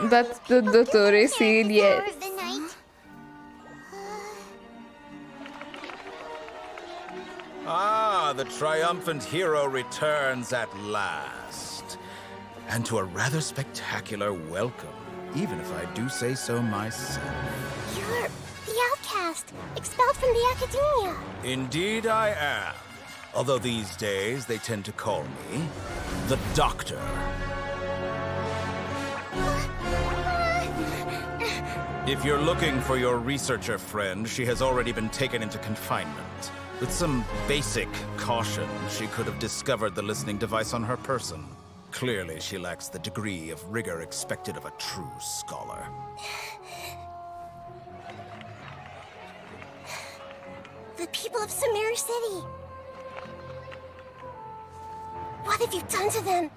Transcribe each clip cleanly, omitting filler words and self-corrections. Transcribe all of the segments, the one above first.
That's the Dottore scene, yes. Ah, the triumphant hero returns at last. And to a rather spectacular welcome, even if I do say so myself. You're the outcast, expelled from the academia. Indeed I am. Although these days they tend to call me the Doctor. If you're looking for your researcher friend, she has already been taken into confinement. With some basic caution, she could have discovered the listening device on her person. Clearly, she lacks the degree of rigor expected of a true scholar. The people of Sumeru City. What have you done to them?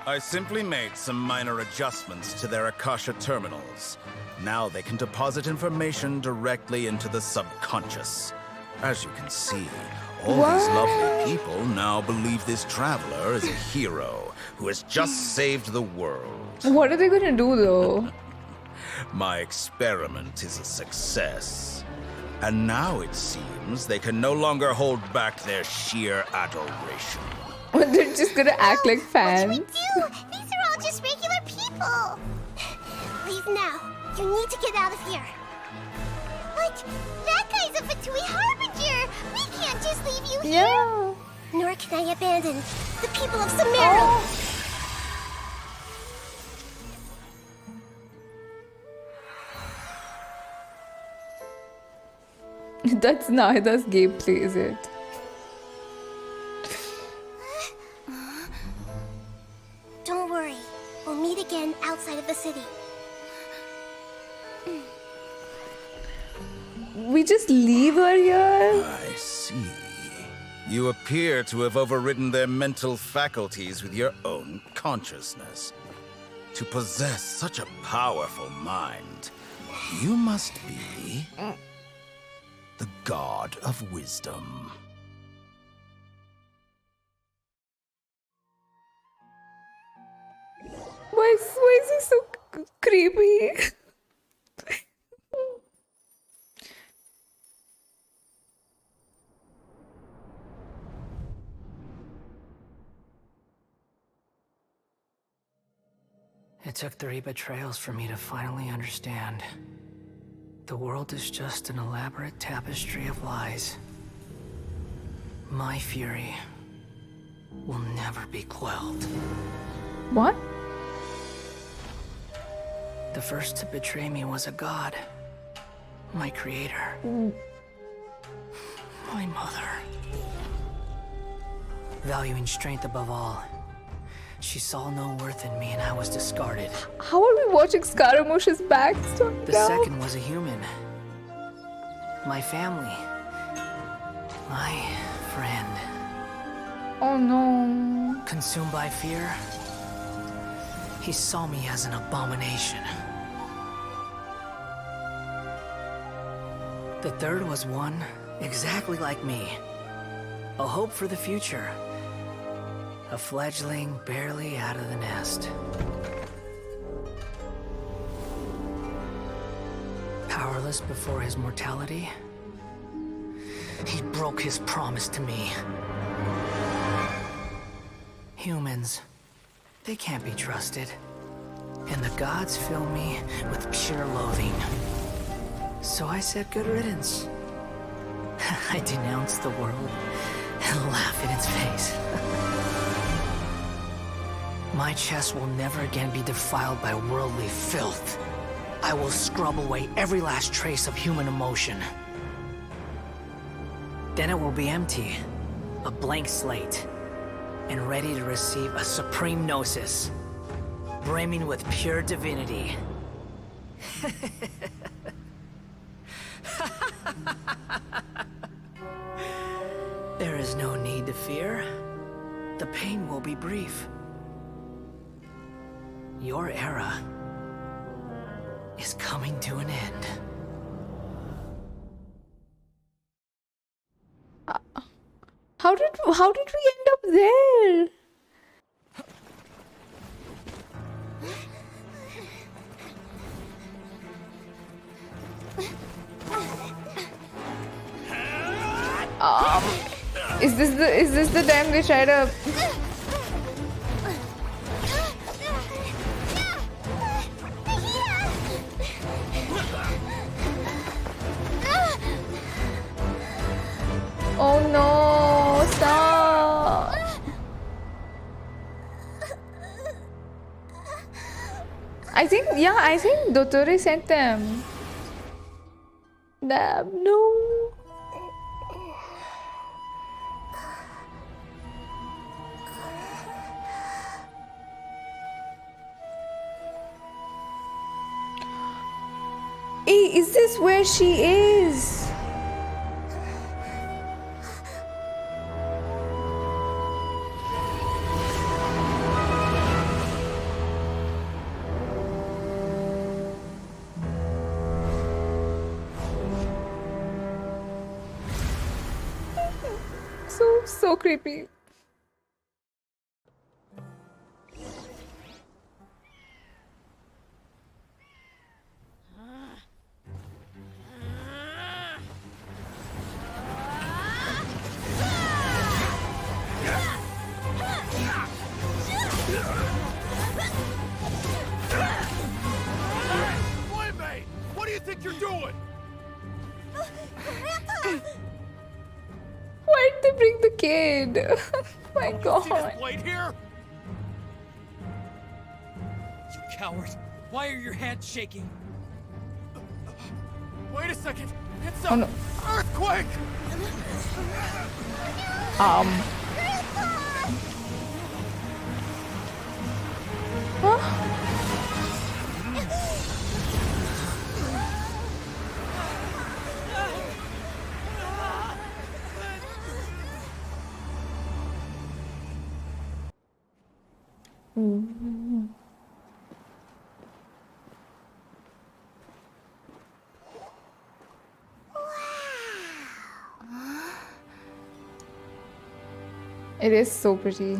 I simply made some minor adjustments to their Akasha terminals. Now they can deposit information directly into the subconscious. As you can see, all these lovely people now believe this traveler is a hero who has just saved the world. What are they gonna do though? My experiment is a success. And now it seems they can no longer hold back their sheer adoration. They're just gonna act like fans. What should we do? These are all just regular people. Leave now. You need to get out of here. But that guy's a Fatui Harbinger. We can't just leave you here. Yeah. Nor can I abandon the people of Sumeru. That's Nahida's gameplay, is it? Don't worry. We'll meet again outside of the city. We just leave her here? I see. You appear to have overridden their mental faculties with your own consciousness. To possess such a powerful mind, you must be the god of wisdom. Why is he so creepy? It took 3 betrayals for me to finally understand. The world is just an elaborate tapestry of lies. My fury will never be quelled. What? The first to betray me was a god. My creator. My mother. Valuing strength above all, she saw no worth in me and I was discarded. How are we watching Scaramouche's backstory The now? second was a human. My family. My friend. Oh no. Consumed by fear, he saw me as an abomination. The third was one exactly like me. A hope for the future. A fledgling barely out of the nest. Powerless before his mortality, he broke his promise to me. Humans, they can't be trusted. And the gods fill me with pure loathing. So I said good riddance. I denounced the world and laugh in its face. My chest will never again be defiled by worldly filth. I will scrub away every last trace of human emotion. Then it will be empty, a blank slate, and ready to receive a supreme gnosis, brimming with pure divinity. There is no need to fear. The pain will be brief. Your era is coming to an end. How did we end up there? Is this the time they try to? Oh no! Stop! I think Dottore sent them. Damn, no. Hey, is this where she is? So creepy. What do you think you're doing? Why did they bring the kid? My God. See this blade here? You coward! Why are your hands shaking? Wait a second! It's a earthquake! Huh? It is so pretty.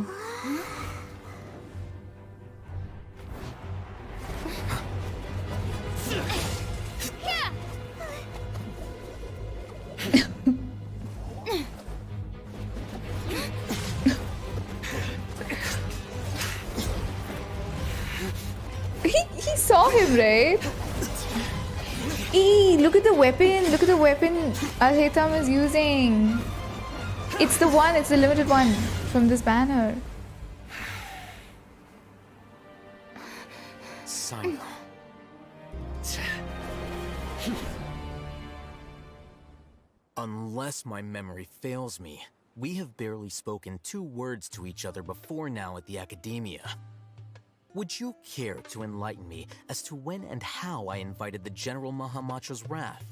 He saw him, right? Look at the weapon. Look at the weapon Al-Haytham is using. It's the one, it's the limited one from this banner. Simon. Unless my memory fails me, we have barely spoken 2 words to each other before now at the Academia. Would you care to enlighten me as to when and how I invited the General Mahamatra's wrath?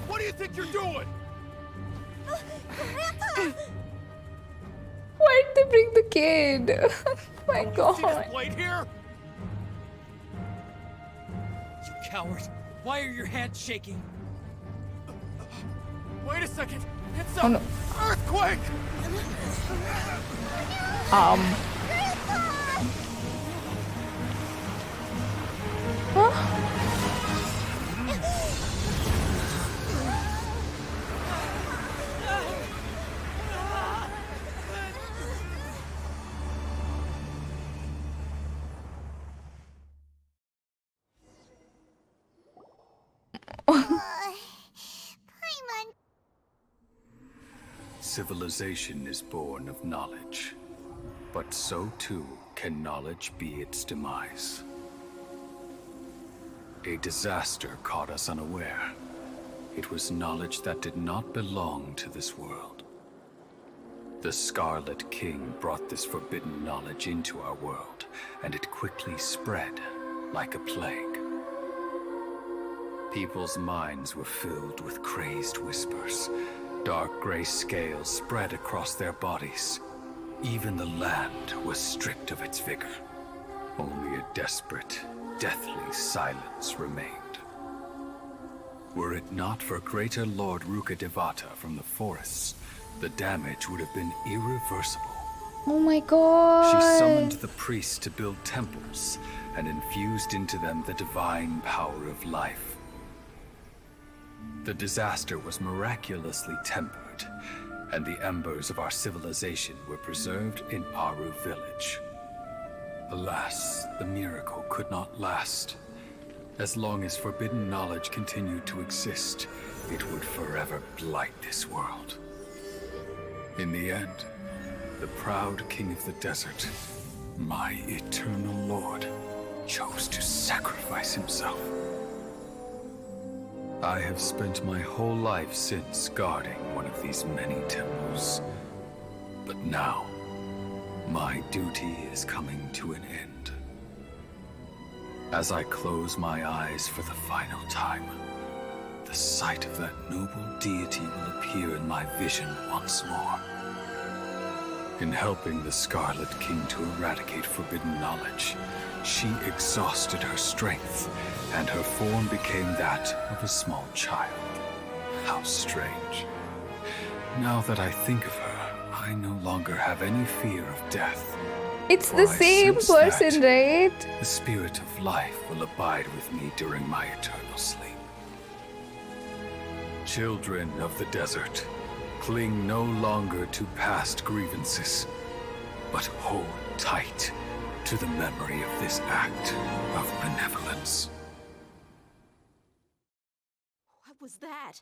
What do you think you're doing? Why did they bring the kid? My God. See this blade here? You coward! Why are your hands shaking? Wait a second! It's a earthquake! Paimon. Civilization is born of knowledge, but so too can knowledge be its demise. A disaster caught us unaware. It was knowledge that did not belong to this world. The Scarlet King brought this forbidden knowledge into our world, and it quickly spread like a plague. People's minds were filled with crazed whispers. Dark gray scales spread across their bodies. Even the land was stripped of its vigor. Only a desperate, deathly silence remained. Were it not for Greater Lord Rukkhadevata from the forests, the damage would have been irreversible. Oh my god. She summoned the priests to build temples and infused into them the divine power of life. The disaster was miraculously tempered, and the embers of our civilization were preserved in Aru village. Alas, the miracle could not last. As long as forbidden knowledge continued to exist, it would forever blight this world. In the end, the proud king of the desert, my eternal lord, chose to sacrifice himself. I have spent my whole life since guarding one of these many temples. But now, my duty is coming to an end. As I close my eyes for the final time, the sight of that noble deity will appear in my vision once more. In helping the Scarlet King to eradicate forbidden knowledge, she exhausted her strength, and her form became that of a small child. How strange. Now that I think of her, I no longer have any fear of death. It's For the I same sense person, that right? the spirit of life will abide with me during my eternal sleep. Children of the desert, cling no longer to past grievances, but hold tight to the memory of this act of benevolence. What was that?